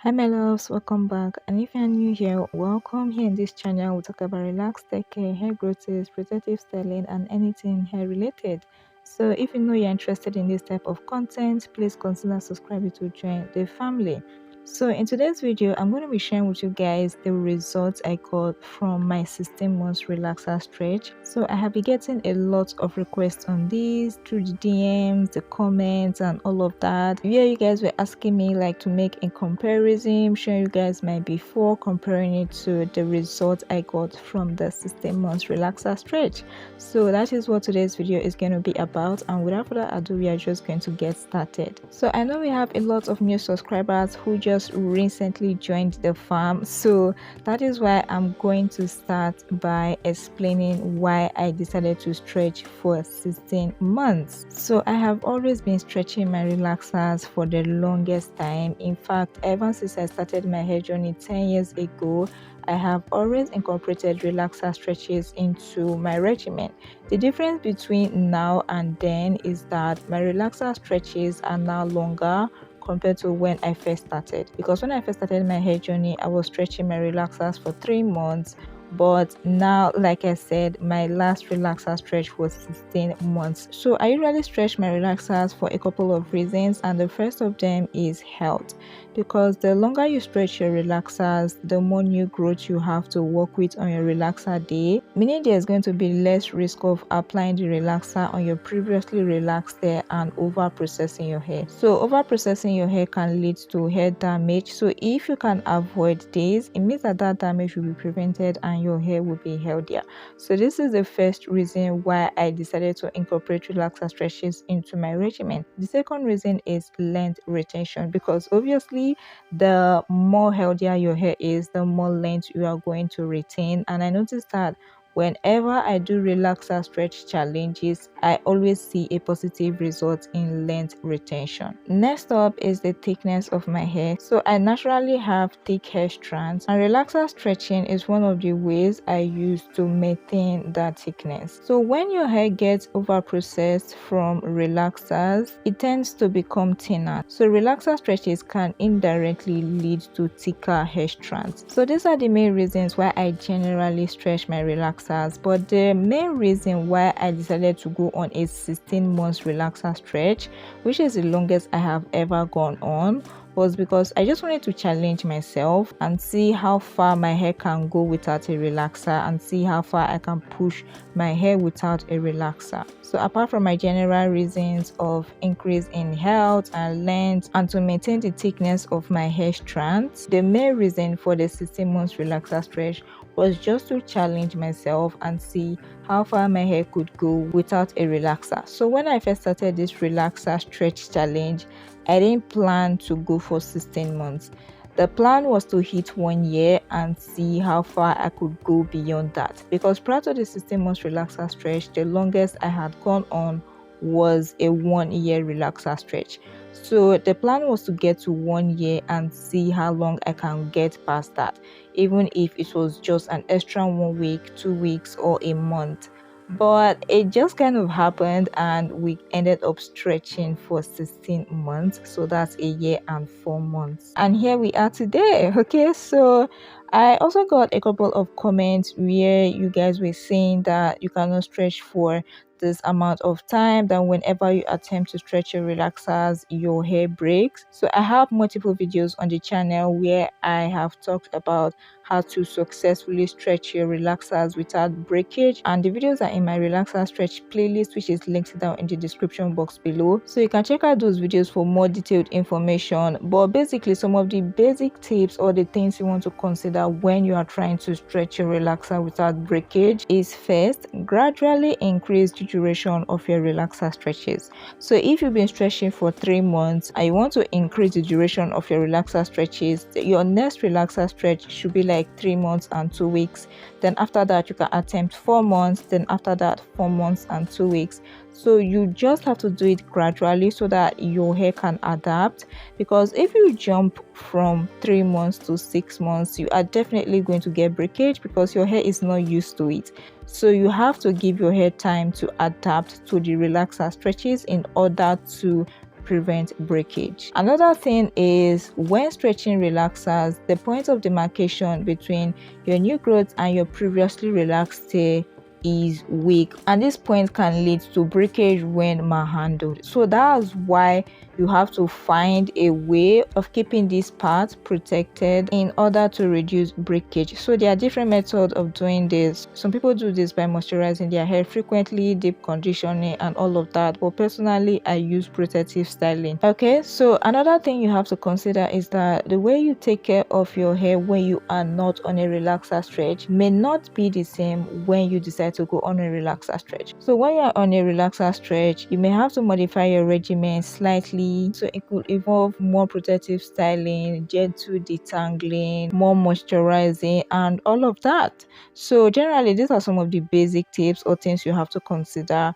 Hi my loves, welcome back, and if you are new here, welcome. Here in this channel we talk about relaxed hair growth tips, protective styling and anything hair related. So if you know you're interested in this type of content, please consider subscribing to join the family. So in today's video, I'm going to be sharing with you guys the results I got from my 16 months relaxer stretch. So I have been getting a lot of requests on this through the DMs, the comments and all of that. Yeah, you guys were asking me like to make a comparison, showing you guys my before, comparing it to the results I got from the 16 months relaxer stretch. So that is what today's video is going to be about, and without further ado, we are just going to get started. So I know we have a lot of new subscribers who just recently joined the farm, so that is why I'm going to start by explaining why I decided to stretch for 16 months. So I have always been stretching my relaxers for the longest time. In fact, ever since I started my hair journey 10 years ago, I have always incorporated relaxer stretches into my regimen. The difference between now and then is that my relaxer stretches are now longer compared to when I first started, because when I first started my hair journey I was stretching my relaxers for 3 months, but now, like I said, my last relaxer stretch was 16 months. So I usually stretch my relaxers for a couple of reasons, and the first of them is health, because the longer you stretch your relaxers, the more new growth you have to work with on your relaxer day, meaning there's going to be less risk of applying the relaxer on your previously relaxed hair and over processing your hair. So over processing your hair can lead to hair damage. So if you can avoid this, it means that damage will be prevented and your hair will be healthier. So this is the first reason why I decided to incorporate relaxer stretches into my regimen. The second reason is length retention, because obviously the more healthier your hair is, the more length you are going to retain. And I noticed that whenever I do relaxer stretch challenges, I always see a positive result in length retention. Next up is the thickness of my hair. So I naturally have thick hair strands, and relaxer stretching is one of the ways I use to maintain that thickness. So when your hair gets over processed from relaxers, it tends to become thinner. So relaxer stretches can indirectly lead to thicker hair strands. So these are the main reasons why I generally stretch my relaxers. But the main reason why I decided to go on a 16 months relaxer stretch, which is the longest I have ever gone on, was because I just wanted to challenge myself and see how far my hair can go without a relaxer, and see how far I can push my hair without a relaxer. So apart from my general reasons of increase in health and length and to maintain the thickness of my hair strands, the main reason for the 16 months relaxer stretch was just to challenge myself and see how far my hair could go without a relaxer. So when I first started this relaxer stretch challenge, I didn't plan to go for 16 months. The plan was to hit 1 year and see how far I could go beyond that, because prior to the 16 months relaxer stretch, the longest I had gone on was a 1 year relaxer stretch. So the plan was to get to 1 year and see how long I can get past that, even if it was just an extra 1 week, 2 weeks or a month. But it just kind of happened and we ended up stretching for 16 months. So that's a year and 4 months. And here we are today. Okay, so I also got a couple of comments where you guys were saying that you cannot stretch for this amount of time, that whenever you attempt to stretch your relaxers, your hair breaks. So I have multiple videos on the channel where I have talked about how to successfully stretch your relaxers without breakage, and the videos are in my relaxer stretch playlist, which is linked down in the description box below, so you can check out those videos for more detailed information. But basically, some of the basic tips or the things you want to consider when you are trying to stretch your relaxer without breakage is: first, gradually increase the duration of your relaxer stretches. So if you've been stretching for 3 months and you want to increase the duration of your relaxer stretches, your next relaxer stretch should be like 3 months and 2 weeks. Then after that you can attempt 4 months, then after that 4 months and 2 weeks. So you just have to do it gradually so that your hair can adapt, because if you jump from 3 months to 6 months, you are definitely going to get breakage because your hair is not used to it. So you have to give your hair time to adapt to the relaxer stretches in order to prevent breakage. Another thing is when stretching relaxers, the point of demarcation between your new growth and your previously relaxed hair is weak, and this point can lead to breakage when malhandled. So that's why you have to find a way of keeping this part protected in order to reduce breakage. So there are different methods of doing this. Some people do this by moisturizing their hair frequently, deep conditioning and all of that, but personally I use protective styling. Okay, so another thing you have to consider is that the way you take care of your hair when you are not on a relaxer stretch may not be the same when you decide to go on a relaxer stretch. So when you're on a relaxer stretch, you may have to modify your regimen slightly. So it could involve more protective styling, gentle detangling, more moisturizing and all of that. So generally these are some of the basic tips or things you have to consider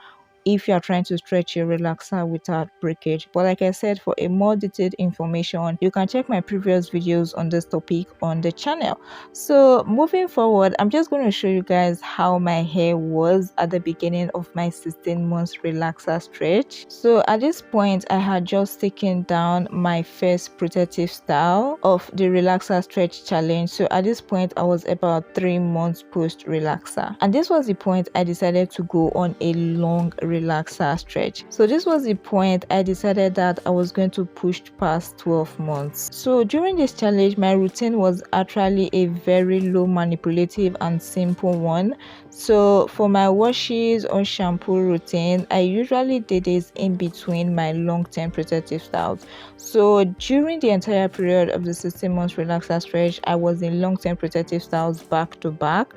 if you are trying to stretch your relaxer without breakage. But like I said, for a more detailed information, you can check my previous videos on this topic on the channel. So moving forward, I'm just going to show you guys how my hair was at the beginning of my 16 months relaxer stretch. So at this point, I had just taken down my first protective style of the relaxer stretch challenge. So at this point, I was about 3 months post relaxer, and this was the point I decided to go on a long relaxer stretch. So this was the point I decided that I was going to push past 12 months. So during this challenge, my routine was actually a very low manipulative and simple one. So for my washes or shampoo routine, I usually did this in between my long-term protective styles. So during the entire period of the 16 months relaxer stretch, I was in long-term protective styles back to back.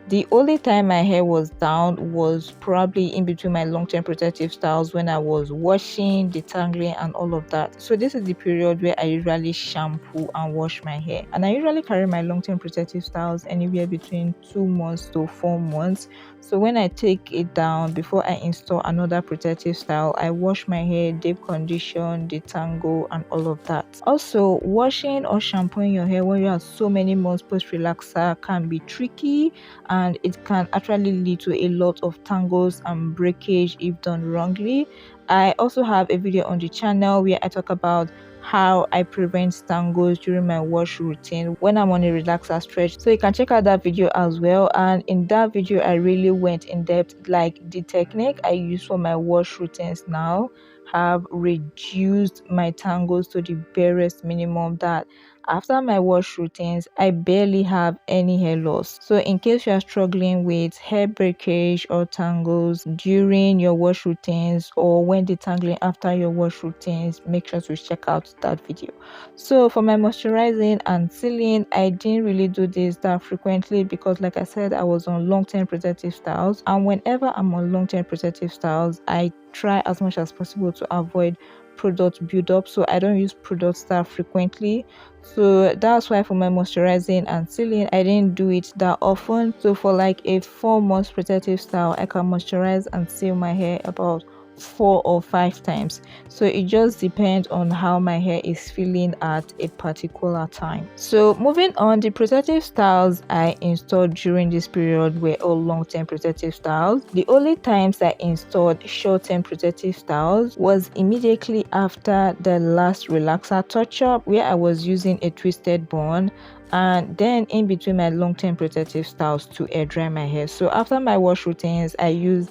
The only time my hair was down was probably in between my long-term protective styles when I was washing, detangling and all of that. So this is the period where I usually shampoo and wash my hair, and I usually carry my long-term protective styles anywhere between 2 months to 4 months. So when I take it down, before I install another protective style, I wash my hair, deep condition, detangle and all of that. Also, washing or shampooing your hair when you have so many months post relaxer can be tricky, and it can actually lead to a lot of tangles and breakage if done wrongly. I also have a video on the channel where I talk about how I prevent tangles during my wash routine when I'm on a relaxer stretch, so you can check out that video as well. And in that video I really went in depth, like the technique I use for my wash routines now have reduced my tangles to the barest minimum, that after my wash routines I barely have any hair loss. So in case you are struggling with hair breakage or tangles during your wash routines or when detangling after your wash routines, make sure to check out that video. So for my moisturizing and sealing, I didn't really do this that frequently because like I said, I was on long-term protective styles, and whenever I'm on long-term protective styles I try as much as possible to avoid product build-up, so I don't use products that frequently. So that's why for my moisturizing and sealing I didn't do it that often. So for like a 4 months protective style, I can moisturize and seal my hair about 4 or 5 times. So it just depends on how my hair is feeling at a particular time. So moving on, the protective styles I installed during this period were all long-term protective styles. The only times I installed short-term protective styles was immediately after the last relaxer touch-up, where I was using a twisted bun, and then in between my long-term protective styles to air dry my hair. So after my wash routines I use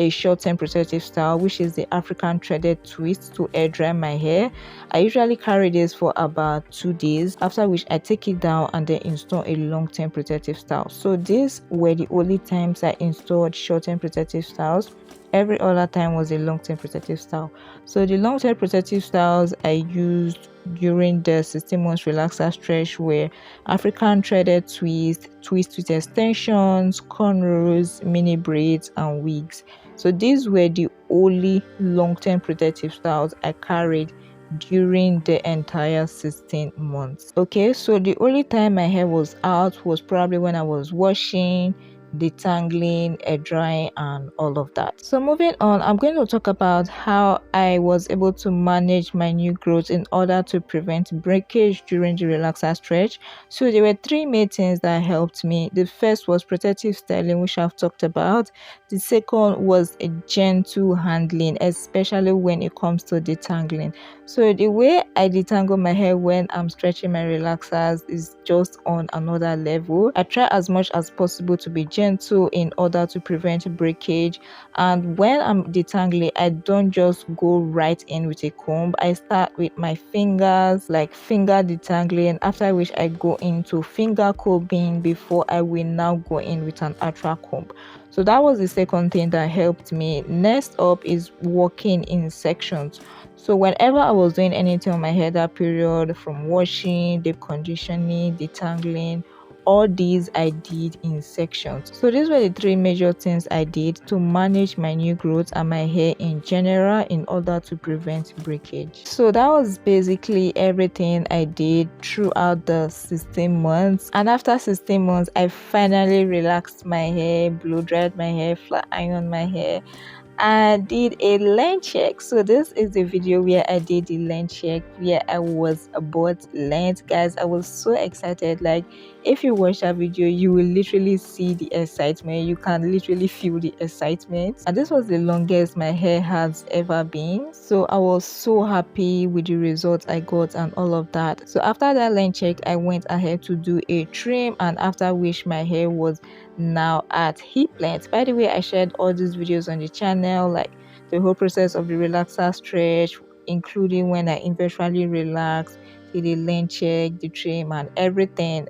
a short-term protective style, which is the African threaded twist, to air dry my hair. I usually carry this for about 2 days, after which I take it down and then install a long-term protective style. So these were the only times I installed short-term protective styles. Every other time was a long-term protective style. So the long-term protective styles I used during the 16 months relaxer stretch were African threaded twist, twist with extensions, cornrows, mini braids and wigs. So these were the only long-term protective styles I carried during the entire 16 months. Okay, so the only time my hair was out was probably when I was washing, detangling, air drying, and all of that. So moving on, I'm going to talk about how I was able to manage my new growth in order to prevent breakage during the relaxer stretch. So there were three main things that helped me. The first was protective styling, which I've talked about. The second was a gentle handling, especially when it comes to detangling. So the way I detangle my hair when I'm stretching my relaxers is just on another level. I try as much as possible to be gentle in order to prevent breakage, and when I'm detangling, I don't just go right in with a comb. I start with my fingers, like finger detangling, after which I go into finger combing before I will now go in with an actual comb. So that was the second thing that helped me. Next up is working in sections. So whenever I was doing anything on my hair that period, from washing, deep conditioning, detangling, all these I did in sections. So these were the three major things I did to manage my new growth and my hair in general in order to prevent breakage. So that was basically everything I did throughout the 16 months. And after 16 months, I finally relaxed my hair, blow dried my hair, flat ironed my hair. I did a length check. So this is the video where I did the length check, where I was about length. Guys, I was so excited. Like, if you watch that video, you will literally see the excitement. You can literally feel the excitement. And this was the longest my hair has ever been. So I was so happy with the results I got and all of that. So after that length check, I went ahead to do a trim, and after which my hair was now at hip length. By the way, I shared all these videos on the channel, like the whole process of the relaxer stretch, including when I eventually relax, the length check, the trim, and everything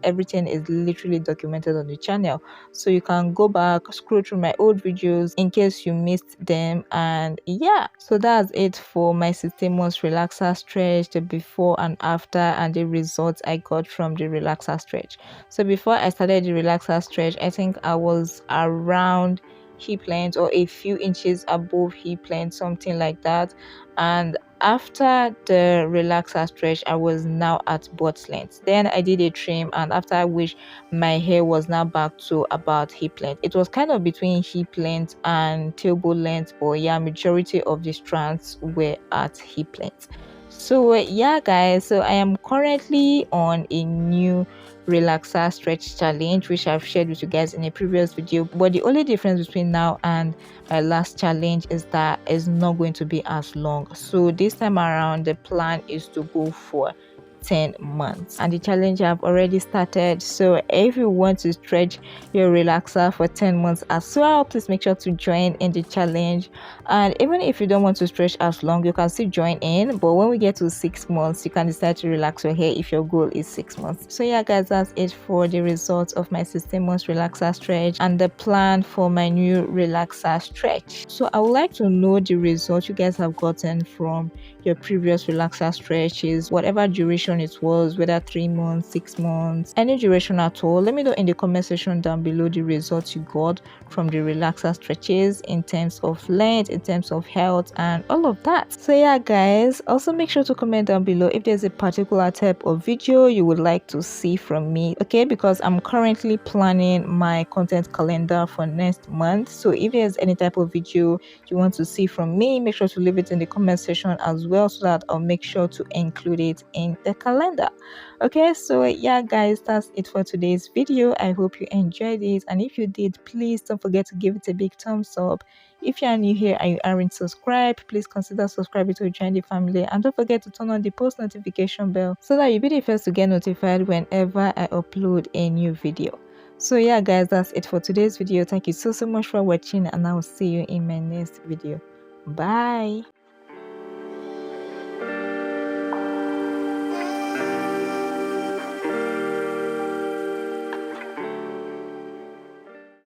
is literally documented on the channel. So you can go back, scroll through my old videos in case you missed them. And yeah, so that's it for my 16 months relaxer stretch, the before and after, and the results I got from the relaxer stretch. So before I started the relaxer stretch, I think I was around hip length or a few inches above hip length, something like that. And after the relaxer stretch, I was now at butt length. Then I did a trim, and after which my hair was now back to about hip length. It was kind of between hip length and tailbone length, but yeah, majority of the strands were at hip length. So yeah guys, so I am currently on a new relaxer stretch challenge, which I've shared with you guys in a previous video. But the only difference between now and my last challenge is that it's not going to be as long. So this time around, the plan is to go for 10 months, and the challenge I've already started. So if you want to stretch your relaxer for 10 months as well, please make sure to join in the challenge. And even if you don't want to stretch as long, you can still join in, but when we get to 6 months, you can decide to relax your hair if your goal is 6 months. So yeah guys, that's it for the results of my 16 months relaxer stretch and the plan for my new relaxer stretch. So I would like to know the results you guys have gotten from your previous relaxer stretches, whatever duration it was, whether 3 months, 6 months, any duration at all. Let me know in the comment section down below the results you got from the relaxer stretches in terms of length, in terms of health, and all of that. So yeah guys, also make sure to comment down below if there's a particular type of video you would like to see from me, okay? Because I'm currently planning my content calendar for next month. So if there's any type of video you want to see from me, make sure to leave it in the comment section as well, so that I'll make sure to include it in the calendar. Okay, so yeah guys, that's it for today's video. I hope you enjoyed it, and if you did, please don't forget to give it a big thumbs up. If you are new here and you aren't subscribed, please consider subscribing to join the family, and don't forget to turn on the post notification bell so that you'll be the first to get notified whenever I upload a new video. So yeah guys, that's it for today's video. Thank you so much for watching, and I'll see you in my next video. Bye.